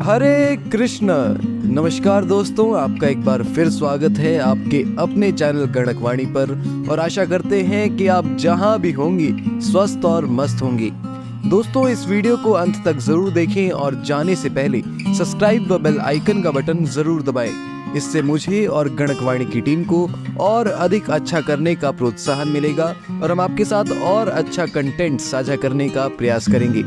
हरे कृष्ण। नमस्कार दोस्तों, आपका एक बार फिर स्वागत है आपके अपने चैनल गणकवाणी पर। और आशा करते हैं कि आप जहां भी होंगी स्वस्थ और मस्त होंगी। दोस्तों, इस वीडियो को अंत तक जरूर देखें और जाने से पहले सब्सक्राइब व बेल आइकन का बटन जरूर दबाएं। इससे मुझे और गणकवाणी की टीम को और अधिक अच्छा करने का प्रोत्साहन मिलेगा और हम आपके साथ और अच्छा कंटेंट साझा करने का प्रयास करेंगे।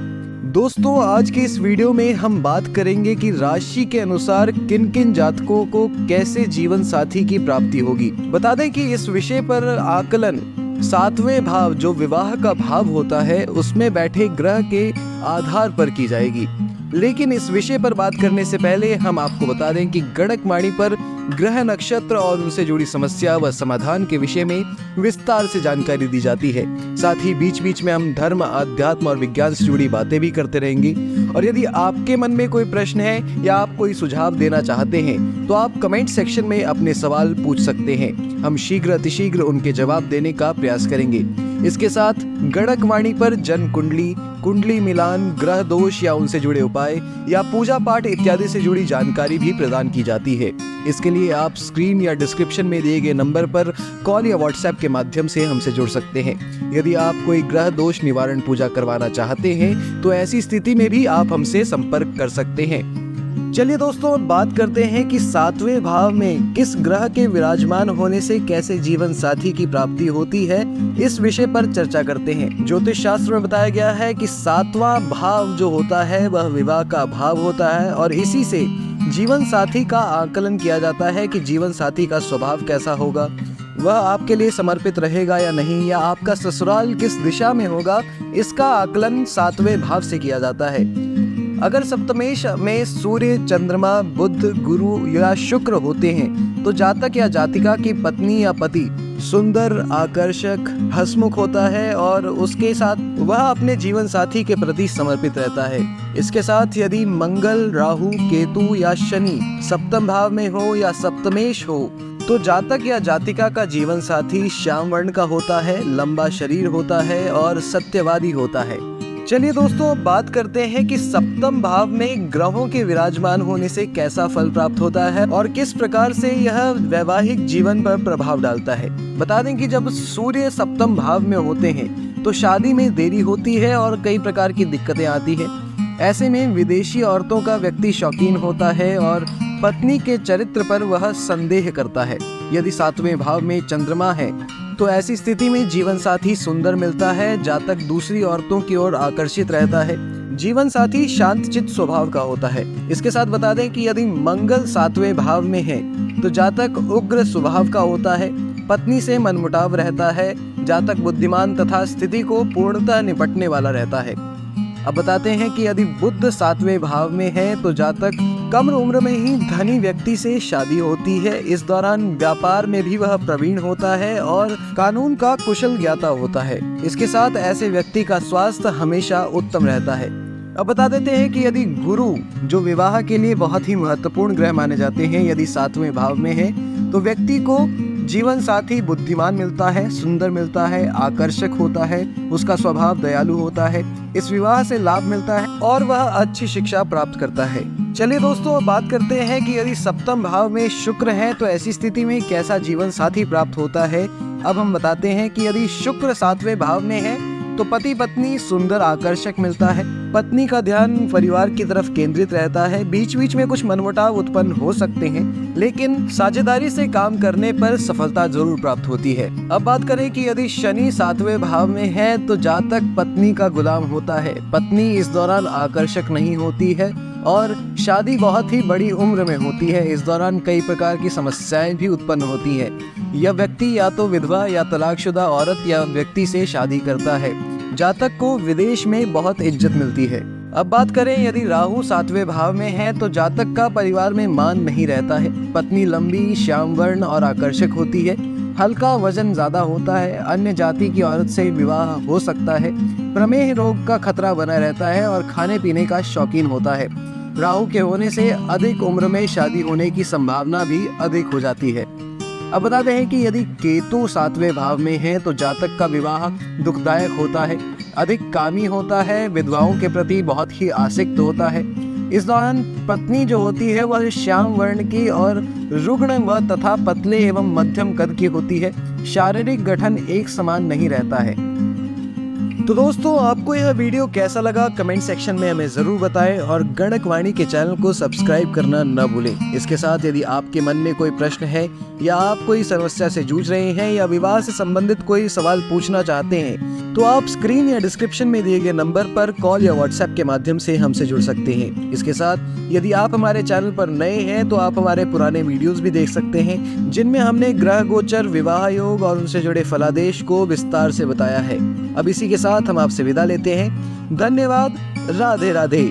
दोस्तों, आज के इस वीडियो में हम बात करेंगे कि राशि के अनुसार किन किन जातकों को कैसे जीवन साथी की प्राप्ति होगी। बता दें कि इस विषय पर आकलन 7वें भाव जो विवाह का भाव होता है उसमें बैठे ग्रह के आधार पर की जाएगी। लेकिन इस विषय पर बात करने से पहले हम आपको बता दें कि गणकवाणी पर ग्रह, नक्षत्र और उनसे जुड़ी समस्या व समाधान के विषय में विस्तार से जानकारी दी जाती है। साथ ही बीच बीच में हम धर्म, अध्यात्म और विज्ञान से जुड़ी बातें भी करते रहेंगे। और यदि आपके मन में कोई प्रश्न है या आप कोई सुझाव देना चाहते हैं तो आप कमेंट सेक्शन में अपने सवाल पूछ सकते हैं। हम शीघ्र अतिशीघ्र उनके जवाब देने का प्रयास करेंगे। इसके साथ गणकवाणी पर जन्म कुंडली, कुंडली मिलान, ग्रह दोष या उनसे जुड़े उपाय या पूजा पाठ इत्यादि से जुड़ी जानकारी भी प्रदान की जाती है। इसके लिए आप स्क्रीन या डिस्क्रिप्शन में दिए गए नंबर पर कॉल या व्हाट्सएप के माध्यम से हमसे जुड़ सकते हैं। यदि आप कोई ग्रह दोष निवारण पूजा करवाना चाहते हैं तो ऐसी स्थिति में भी आप हमसे संपर्क कर सकते हैं। चलिए दोस्तों, बात करते हैं कि 7वें भाव में किस ग्रह के विराजमान होने से कैसे जीवन साथी की प्राप्ति होती है, इस विषय पर चर्चा करते हैं। ज्योतिष शास्त्र में बताया गया है कि 7वां भाव जो होता है वह विवाह का भाव होता है और इसी से जीवन साथी का आकलन किया जाता है कि जीवन साथी का स्वभाव कैसा होगा, वह आपके लिए समर्पित रहेगा या नहीं, या आपका ससुराल किस दिशा में होगा, इसका आकलन 7वें भाव से किया जाता है। अगर सप्तमेश में सूर्य, चंद्रमा, बुध, गुरु या शुक्र होते हैं तो जातक या जातिका की पत्नी या पति सुंदर, आकर्षक, हंसमुख होता है और उसके साथ वह अपने जीवन साथी के प्रति समर्पित रहता है। इसके साथ यदि मंगल, राहु, केतु या शनि सप्तम भाव में हो या सप्तमेश हो तो जातक या जातिका का जीवन साथी श्याम वर्ण का होता है, लंबा शरीर होता है और सत्यवादी होता है। चलिए दोस्तों, बात करते हैं कि सप्तम भाव में ग्रहों के विराजमान होने से कैसा फल प्राप्त होता है और किस प्रकार से यह वैवाहिक जीवन पर प्रभाव डालता है। बता दें कि जब सूर्य सप्तम भाव में होते हैं तो शादी में देरी होती है और कई प्रकार की दिक्कतें आती है। ऐसे में विदेशी औरतों का व्यक्ति शौकीन होता है और पत्नी के चरित्र पर वह संदेह करता है। यदि 7वें भाव में चंद्रमा है तो ऐसी स्थिति में जीवन साथी सुंदर मिलता है, जातक दूसरी औरतों की ओर आकर्षित रहता है, जीवन साथी शांतचित्त स्वभाव का होता है। इसके साथ बता दें कि यदि मंगल 7वें भाव में है तो जातक उग्र स्वभाव का होता है, पत्नी से मनमुटाव रहता है, जातक बुद्धिमान तथा स्थिति को पूर्णतः निपटने वाला रहता है। अब बताते हैं कि यदि बुध 7वें भाव में है तो जातक कम उम्र में ही धनी व्यक्ति से शादी होती है। इस दौरान व्यापार में भी वह प्रवीण होता है और कानून का कुशल ज्ञाता होता है। इसके साथ ऐसे व्यक्ति का स्वास्थ्य हमेशा उत्तम रहता है। अब बता देते हैं कि यदि गुरु जो विवाह के लिए बहुत ही महत्वपूर्ण ग्रह माने जाते हैं, यदि 7वें भाव में है तो व्यक्ति को जीवन साथी बुद्धिमान मिलता है, सुंदर मिलता है, आकर्षक होता है, उसका स्वभाव दयालु होता है, इस विवाह से लाभ मिलता है और वह अच्छी शिक्षा प्राप्त करता है। चलिए दोस्तों, अब बात करते हैं कि यदि सप्तम भाव में शुक्र है तो ऐसी स्थिति में कैसा जीवन साथी प्राप्त होता है। अब हम बताते हैं कि यदि शुक्र 7वें भाव में है तो पति पत्नी सुंदर, आकर्षक मिलता है, पत्नी का ध्यान परिवार की तरफ केंद्रित रहता है, बीच बीच में कुछ मनमुटाव उत्पन्न हो सकते हैं लेकिन साझेदारी से काम करने पर सफलता जरूर प्राप्त होती है। अब बात करें कि यदि शनि 7वें भाव में है तो जातक पत्नी का गुलाम होता है, पत्नी इस दौरान आकर्षक नहीं होती है और शादी बहुत ही बड़ी उम्र में होती है। इस दौरान कई प्रकार की समस्याएं भी उत्पन्न होती है। यह व्यक्ति या तो विधवा या तलाकशुदा औरत या व्यक्ति से शादी करता है। जातक को विदेश में बहुत इज्जत मिलती है। अब बात करें यदि राहु 7वें भाव में है तो जातक का परिवार में मान नहीं रहता है, पत्नी लंबी, श्याम वर्ण और आकर्षक होती है, हल्का वजन ज्यादा होता है, अन्य जाति की औरत से विवाह हो सकता है, प्रमेह रोग का खतरा बना रहता है और खाने पीने का शौकीन होता है। राहु के होने से अधिक उम्र में शादी होने की संभावना भी अधिक हो जाती है। अब बताते हैं कि यदि केतु 7वें भाव में है तो जातक का विवाह दुखदायक होता है, अधिक कामी होता है, विधवाओं के प्रति बहुत ही आसक्त होता है, इस दौरान पत्नी जो होती है वह श्याम वर्ण की और रुग्ण व तथा पतले एवं मध्यम कद की होती है। शारीरिक गठन एक समान नहीं रहता है। तो दोस्तों, आपको यह वीडियो कैसा लगा कमेंट सेक्शन में हमें जरूर बताएं और गणकवाणी के चैनल को सब्सक्राइब करना न भूलें। इसके साथ यदि आपके मन में कोई प्रश्न है या आप कोई समस्या से जूझ रहे हैं या विवाह से संबंधित कोई सवाल पूछना चाहते हैं तो आप स्क्रीन या डिस्क्रिप्शन में दिए गए नंबर पर कॉल या व्हाट्सएप के माध्यम से हमसे जुड़ सकते हैं। इसके साथ यदि आप हमारे चैनल पर नए हैं तो आप हमारे पुराने वीडियोस भी देख सकते हैं जिनमें हमने ग्रह गोचर, विवाह योग और उनसे जुड़े फलादेश को विस्तार से बताया है। अब इसी के साथ हम आपसे विदा लेते हैं। धन्यवाद। राधे राधे।